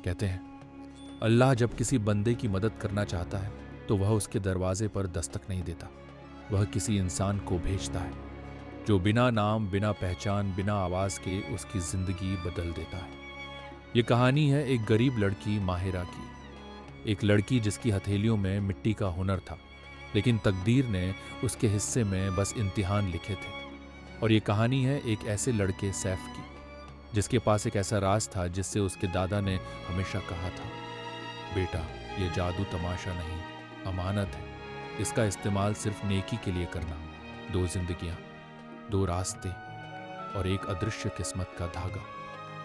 कहते हैं अल्लाह जब किसी बंदे की मदद करना चाहता है तो वह उसके दरवाजे पर दस्तक नहीं देता, वह किसी इंसान को भेजता है जो बिना नाम, बिना पहचान, बिना आवाज के उसकी जिंदगी बदल देता है। ये कहानी है एक गरीब लड़की माहिरा की, एक लड़की जिसकी हथेलियों में मिट्टी का हुनर था, लेकिन तकदीर ने उसके हिस्से में बस इम्तिहान लिखे थे। और ये कहानी है एक ऐसे लड़के सैफ की जिसके पास एक ऐसा राज था जिससे उसके दादा ने हमेशा कहा था, बेटा ये जादू तमाशा नहीं, अमानत है, इसका इस्तेमाल सिर्फ नेकी के लिए करना। 2 जिंदगियां, 2 रास्ते और एक अदृश्य किस्मत का धागा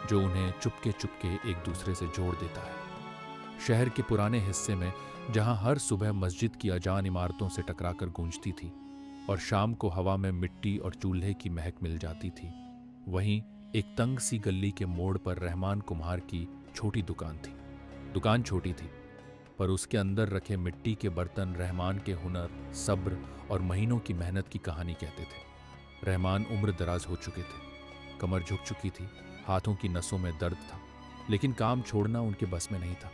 जो उन्हें चुपके चुपके एक दूसरे से जोड़ देता है। शहर के पुराने हिस्से में जहां हर सुबह मस्जिद की अजान इमारतों से टकराकर गूंजती थी और शाम को हवा में मिट्टी और चूल्हे की महक मिल जाती थी, वहीं एक तंग सी गली के मोड़ पर रहमान कुम्हार की छोटी दुकान थी। दुकान छोटी थी पर उसके अंदर रखे मिट्टी के बर्तन रहमान के हुनर, सब्र और महीनों की मेहनत की कहानी कहते थे। रहमान उम्र दराज हो चुके थे, कमर झुक चुकी थी, हाथों की नसों में दर्द था, लेकिन काम छोड़ना उनके बस में नहीं था।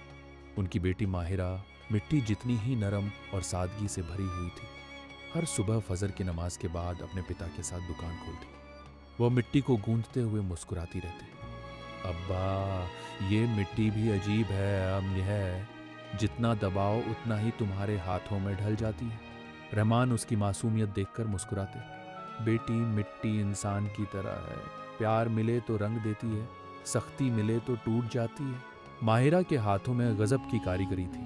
उनकी बेटी माहिरा मिट्टी जितनी ही नरम और सादगी से भरी हुई थी। हर सुबह फजर की नमाज के बाद अपने पिता के साथ दुकान खोलती, वह मिट्टी को गूंथते हुए मुस्कुराती रहती, अब्बा ये मिट्टी भी अजीब है, अम्ल है, जितना दबाओ उतना ही तुम्हारे हाथों में ढल जाती है। रहमान उसकी मासूमियत देखकर मुस्कुराते, बेटी मिट्टी इंसान की तरह है, प्यार मिले तो रंग देती है, सख्ती मिले तो टूट जाती है। माहिरा के हाथों में गजब की कारीगरी थी,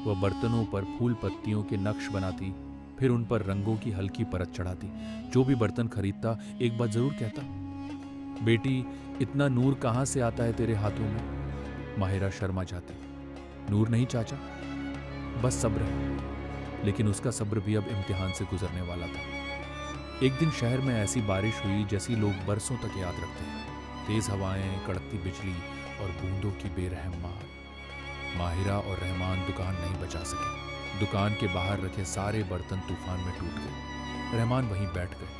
वह बर्तनों पर फूल पत्तियों के नक्श बनाती, फिर उन पर रंगों की हल्की परत चढ़ाती। जो भी बर्तन खरीदता एक बात जरूर कहता, बेटी इतना नूर कहाँ से आता है तेरे हाथों में। माहिरा शर्मा जाती, नूर नहीं चाचा, बस सब्र है। लेकिन उसका सब्र भी अब इम्तिहान से गुजरने वाला था। एक दिन शहर में ऐसी बारिश हुई जैसी लोग बरसों तक याद रखते हैं। तेज हवाएं, कड़कती बिजली और बूंदों की बेरहम मार। माहिरा और रहमान दुकान नहीं बचा सके। दुकान के बाहर रखे सारे बर्तन तूफान में टूट गए। रहमान वहीं बैठ गए,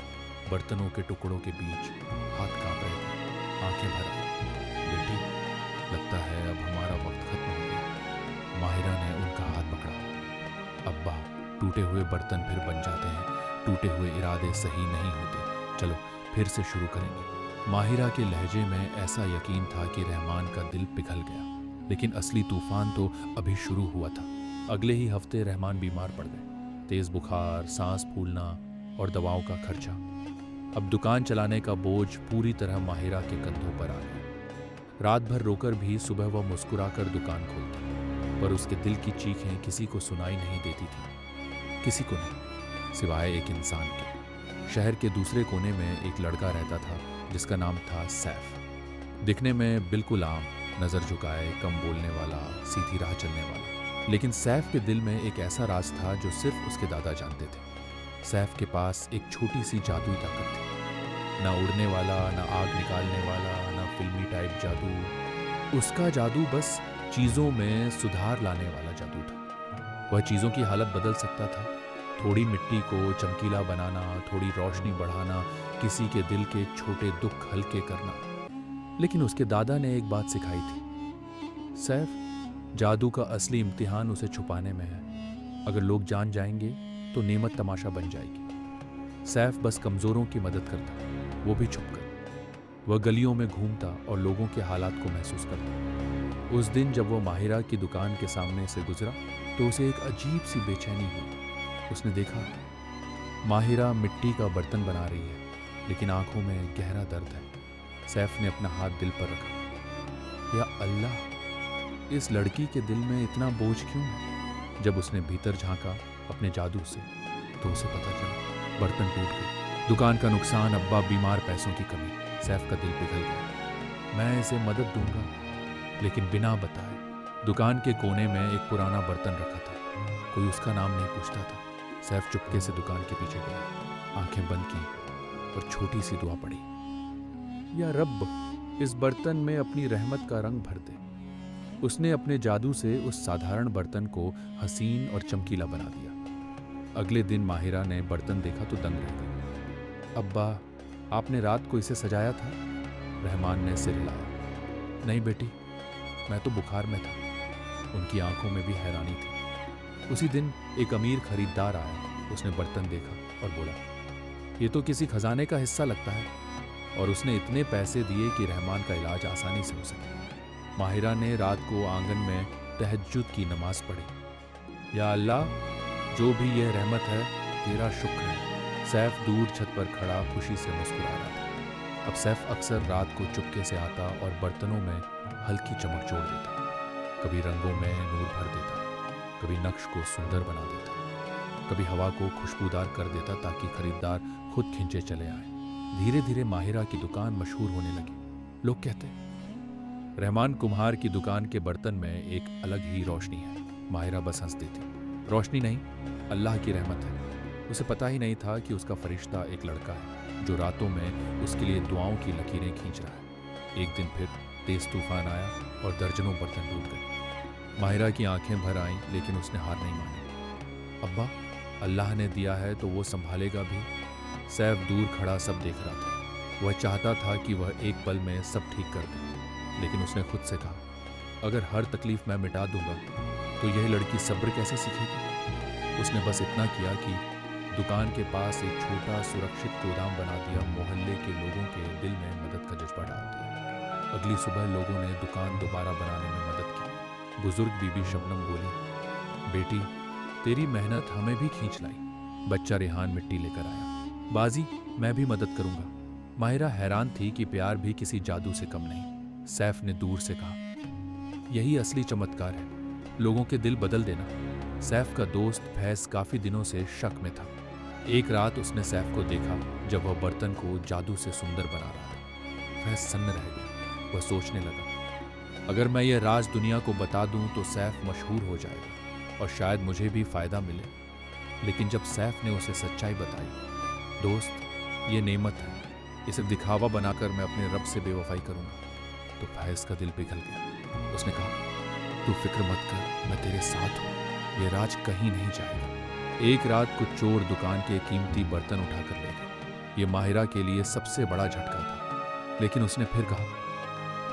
बर्तनों के टुकड़ों के बीच, हाथ कांप रहे थे, आंखें भर आई। बेटी लगता है अब हमारा वक्त खत्म हो गया। माहिरा ने उनका हाथ पकड़ा, अब्बा टूटे हुए बर्तन फिर बन जाते हैं, टूटे हुए इरादे सही नहीं होते, चलो फिर से शुरू करेंगे। माहिरा के लहजे में ऐसा यकीन था कि रहमान का दिल पिघल गया, लेकिन असली तूफान तो अभी शुरू हुआ था। अगले ही हफ्ते रहमान बीमार पड़ गए, तेज बुखार, सांस फूलना और दवाओं का खर्चा। अब दुकान चलाने का बोझ पूरी तरह माहिरा के कंधों पर आ गया। रात भर रोकर भी सुबह वह मुस्कुराकर दुकान खोलता, पर उसके दिल की चीखें किसी को सुनाई नहीं देती थी, किसी को नहीं, सिवाय एक इंसान के। शहर के दूसरे कोने में एक लड़का रहता था जिसका नाम था सैफ। दिखने में बिल्कुल आम, नजर झुकाए, कम बोलने वाला, सीधी राह चलने वाला। लेकिन सैफ के दिल में एक ऐसा राज था जो सिर्फ उसके दादा जानते थे। सैफ के पास एक छोटी सी जादुई ताकत थी, ना उड़ने वाला, ना आग निकालने वाला, ना फिल्मी टाइप जादू। उसका जादू बस चीजों में सुधार लाने वाला जादू था। वह चीजों की हालत बदल सकता था, थोड़ी मिट्टी को चमकीला बनाना, थोड़ी रोशनी बढ़ाना, किसी के दिल के छोटे दुख हल्के करना। लेकिन उसके दादा ने एक बात सिखाई थी, सैफ जादू का असली इम्तिहान उसे छुपाने में है। अगर लोग जान जाएंगे तो नेमत तमाशा बन जाएगी। सैफ बस कमजोरों की मदद करता, वो भी छुपकर। वह गलियों में घूमता और लोगों के हालात को महसूस करता। उस दिन जब वो माहिरा की दुकान के सामने से गुजरा तो उसे एक अजीब सी बेचैनी हुई। उसने देखा माहिरा मिट्टी का बर्तन बना रही है, लेकिन आंखों में गहरा दर्द है। सैफ ने अपना हाथ दिल पर रखा, या अल्लाह, इस लड़की के दिल में इतना बोझ क्यों है? जब उसने भीतर झांका अपने जादू से तो उसे पता चला बर्तन टूट गए, दुकान का नुकसान, अब्बा बीमार, पैसों की कमी। सैफ का दिल पिघल गया। मैं इसे मदद दूंगा, लेकिन बिना बताए। दुकान के कोने में एक पुराना बर्तन रखा था, कोई उसका नाम नहीं पूछता था। सैफ चुपके से दुकान के पीछे गया, आंखें बंद की और छोटी सी दुआ पड़ी, या रब इस बर्तन में अपनी रहमत का रंग भर दे। उसने अपने जादू से उस साधारण बर्तन को हसीन और चमकीला बना दिया। अगले दिन माहिरा ने बर्तन देखा तो दंग रह गई। अब्बा आपने रात को इसे सजाया था? रहमान ने सिर हिलाया। नहीं बेटी, मैं तो बुखार में था। उनकी आंखों में भी हैरानी थी। उसी दिन एक अमीर खरीदार आया। उसने बर्तन देखा और बोला, ये तो किसी खजाने का हिस्सा लगता है। और उसने इतने पैसे दिए कि रहमान का इलाज आसानी से हो सके। माहिरा ने रात को आंगन में तहज्जुद की नमाज पढ़ी। या अल्लाह, जो भी यह रहमत है तेरा शुक्र है। सैफ दूर छत पर खड़ा खुशी से मुस्कुरा रहा था। अब सैफ अक्सर रात को चुपके से आता और बर्तनों में हल्की चमक जोड़ देता। कभी रंगों में नूर भर देता, कभी नक्श को सुंदर बना देता, कभी हवा को खुशबूदार कर देता ताकि खरीदार खुद खींचे चले आए। धीरे धीरे माहिरा की दुकान मशहूर होने लगी। लोग कहते, रहमान कुम्हार की दुकान के बर्तन में एक अलग ही रोशनी है। माहिरा बस हंस देती। रोशनी नहीं, अल्लाह की रहमत है। उसे पता ही नहीं था कि उसका फरिश्ता एक लड़का है जो रातों में उसके लिए दुआओं की लकीरें खींच रहा है। एक दिन फिर तेज तूफान आया और दर्जनों बर्तन टूट गए। माहिरा की आंखें भर आईं, लेकिन उसने हार नहीं मानी। अब्बा, अल्लाह ने दिया है तो वो संभालेगा भी। सैफ दूर खड़ा सब देख रहा था। वह चाहता था कि वह एक पल में सब ठीक कर दे, लेकिन उसने खुद से कहा, अगर हर तकलीफ मैं मिटा दूंगा तो यह लड़की सब्र कैसे सीखेगी। उसने बस इतना किया कि दुकान के पास एक छोटा सुरक्षित गोदाम बना दिया। मोहल्ले के लोगों के दिल में मदद का जज्बा डाल दिया। अगली सुबह लोगों ने दुकान दोबारा बनाने में मदद की। बुजुर्ग बीबी शबनम बोली, बेटी, तेरी मेहनत हमें भी खींच लाई। बच्चा रेहान मिट्टी लेकर आया। बाजी, मैं भी मदद करूंगा। माहिरा हैरान थी कि प्यार भी किसी जादू से कम नहीं। सैफ ने दूर से कहा, यही असली चमत्कार है, लोगों के दिल बदल देना। सैफ का दोस्त फैज काफी दिनों से शक में था। एक रात उसने सैफ को देखा जब वह बर्तन को जादू से सुंदर बना रहा था। फैज सन्न रह गया। वह सोचने लगा, अगर मैं ये राज दुनिया को बता दूं तो सैफ मशहूर हो जाएगा और शायद मुझे भी फायदा मिले। लेकिन जब सैफ ने उसे सच्चाई बताई, दोस्त, ये नेमत है, इसे दिखावा बनाकर मैं अपने रब से बेवफाई करूंगा, तो फैज का दिल पिघल गया। उसने कहा, तू फिक्र मत कर, मैं तेरे साथ हूं, ये राज कहीं नहीं जाएगा। एक रात कुछ चोर दुकान के कीमती बर्तन उठाकर ले गए। ये माहिरा के लिए सबसे बड़ा झटका था। लेकिन उसने फिर कहा,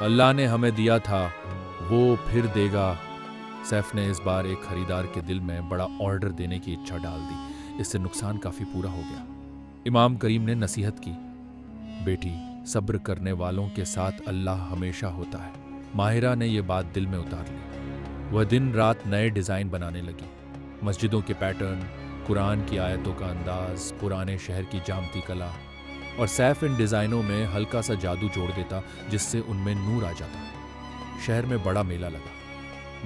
अल्लाह ने हमें दिया था, वो फिर देगा। सैफ ने इस बार एक खरीदार के दिल में बड़ा ऑर्डर देने की इच्छा डाल दी। इससे नुकसान काफी पूरा हो गया। इमाम करीम ने नसीहत की, बेटी, सब्र करने वालों के साथ अल्लाह हमेशा होता है। माहिरा ने यह बात दिल में उतार ली। वह दिन रात नए डिजाइन बनाने लगी। मस्जिदों के पैटर्न, कुरान की आयतों का अंदाज, पुराने शहर की जामती कला। और सैफ इन डिजाइनों में हल्का सा जादू जोड़ देता जिससे उनमें नूर आ जाता। शहर में बड़ा मेला लगा।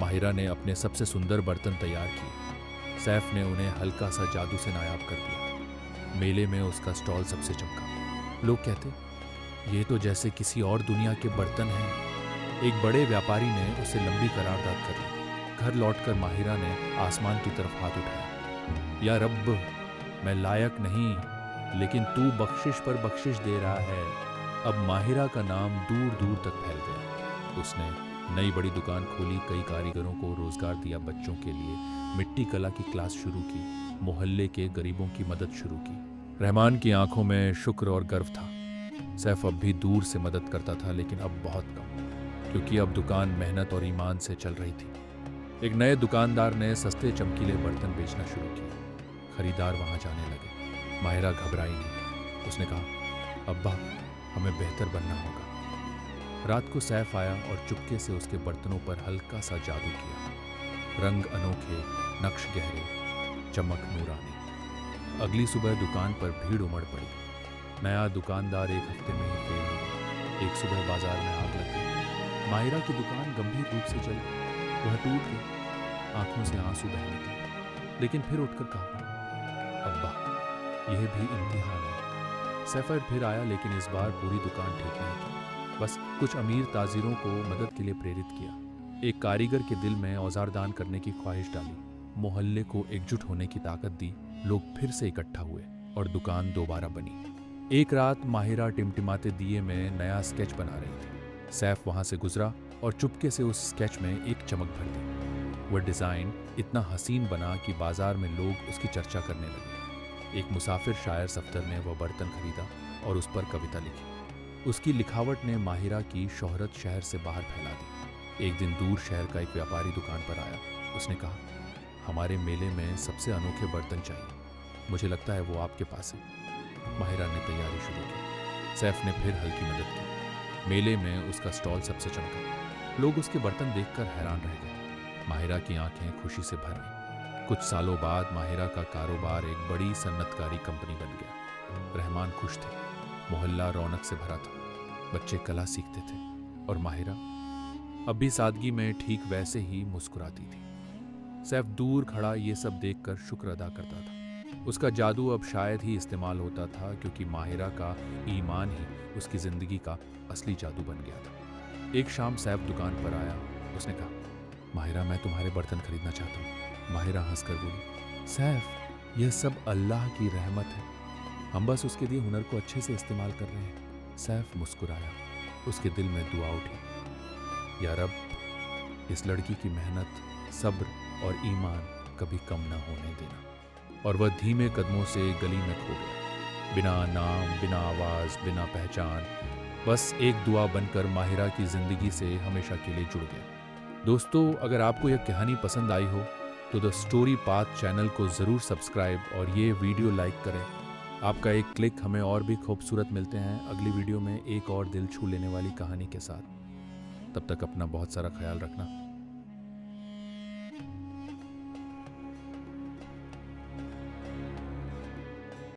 माहिरा ने अपने सबसे सुंदर बर्तन तैयार किए। सैफ ने उन्हें हल्का सा जादू से नायाब कर दिया। मेले में उसका स्टॉल सबसे चमका। लोग कहते, ये तो जैसे किसी और दुनिया के बर्तन हैं। एक बड़े व्यापारी ने उसे लंबी करारदाद कर ली। घर लौटकर माहिरा ने आसमान की तरफ हाथ उठाया। या रब्ब, मैं लायक नहीं, लेकिन तू बख्शिश पर बख्शिश दे रहा है। अब माहिरा का नाम दूर दूर तक फैल गया। उसने नई बड़ी दुकान खोली, कई कारीगरों को रोजगार दिया, बच्चों के लिए मिट्टी कला की क्लास शुरू की, मोहल्ले के गरीबों की मदद शुरू की। रहमान की आंखों में शुक्र और गर्व था। सैफ अब भी दूर से मदद करता था, लेकिन अब बहुत कम, क्योंकि अब दुकान मेहनत और ईमान से चल रही थी। एक नए दुकानदार ने सस्ते चमकीले बर्तन बेचना शुरू किए। खरीदार वहां जाने लगे। माहिरा घबराई नहीं। उसने कहा, अब्बा, हमें बेहतर बनना होगा। रात को सैफ आया और चुपके से उसके बर्तनों पर हल्का सा जादू किया। रंग अनोखे, नक्श गहरे, चमक नूरानी। अगली सुबह दुकान पर भीड़ उमड़ पड़ी। नया दुकानदार एक हफ्ते में ही फेल हो गया। एक सुबह बाजार में आग लग गई। माहिरा की दुकान गंभीर रूप से जली। वह टूट गई। आंखों से आंसू बह निकले, लेकिन फिर उठकर कहा, अब्बा, यह भी इम्तिहान है। सैफर फिर आया, लेकिन इस बार पूरी दुकान ठीक नहीं की। बस कुछ अमीर ताजिरों को मदद के लिए प्रेरित किया। एक कारीगर के दिल में औजार दान करने की ख्वाहिश डाली। मोहल्ले को एकजुट होने की ताकत दी। लोग फिर से इकट्ठा हुए और दुकान दोबारा बनी। एक रात माहिरा टिमटिमाते दिए में नया स्केच बना रही थी। सैफ वहां से गुजरा और चुपके से उस स्केच में एक चमक भर दी। वह डिजाइन इतना हसीन बना कि बाजार में लोग उसकी चर्चा करने लगे। एक मुसाफिर शायर सफ्तर ने वह बर्तन खरीदा और उस पर कविता लिखी। उसकी लिखावट ने माहिरा की शोहरत शहर से बाहर फैला दी। एक दिन दूर शहर का एक व्यापारी दुकान पर आया। उसने कहा, हमारे मेले में सबसे अनोखे बर्तन चाहिए, मुझे लगता है वो आपके पास है। माहिरा ने तैयारी शुरू की। सैफ ने फिर हल्की मदद की। मेले में उसका स्टॉल सबसे चमका। लोग उसके बर्तन देखकर हैरान रह गए। माहिरा की आंखें खुशी से भर आईं। कुछ सालों बाद माहिरा का कारोबार एक बड़ी सन्नतकारी कंपनी बन गया। रहमान खुश थे, मोहल्ला रौनक से भरा था, बच्चे कला सीखते थे और माहिरा अब भी सादगी में ठीक वैसे ही मुस्कुराती थी। सैफ दूर खड़ा ये सब देखकर शुक्र अदा करता था। उसका जादू अब शायद ही इस्तेमाल होता था, क्योंकि माहिरा का ईमान ही उसकी जिंदगी का असली जादू बन गया था। एक शाम सैफ दुकान पर आया। उसने कहा, माहिरा, मैं तुम्हारे बर्तन खरीदना चाहता हूँ। माहिरा हंसकर बोली, सैफ, यह सब अल्लाह की रहमत है, हम बस उसके दिए हुनर को अच्छे से इस्तेमाल कर रहे हैं। सैफ मुस्कुराया। उसके दिल में दुआ उठी, या रब, इस लड़की की मेहनत, सब्र और ईमान कभी कम ना होने देना। और वह धीमे कदमों से गली में खो गया, बिना नाम, बिना आवाज, बिना पहचान, बस एक दुआ बनकर माहिरा की जिंदगी से हमेशा के लिए जुड़ गया। दोस्तों, अगर आपको यह कहानी पसंद आई हो तो द स्टोरी पाथ चैनल को ज़रूर सब्सक्राइब और ये वीडियो लाइक करें। आपका एक क्लिक हमें और भी खूबसूरत मिलते हैं अगली वीडियो में एक और दिल छू लेने वाली कहानी के साथ। तब तक अपना बहुत सारा ख्याल रखना।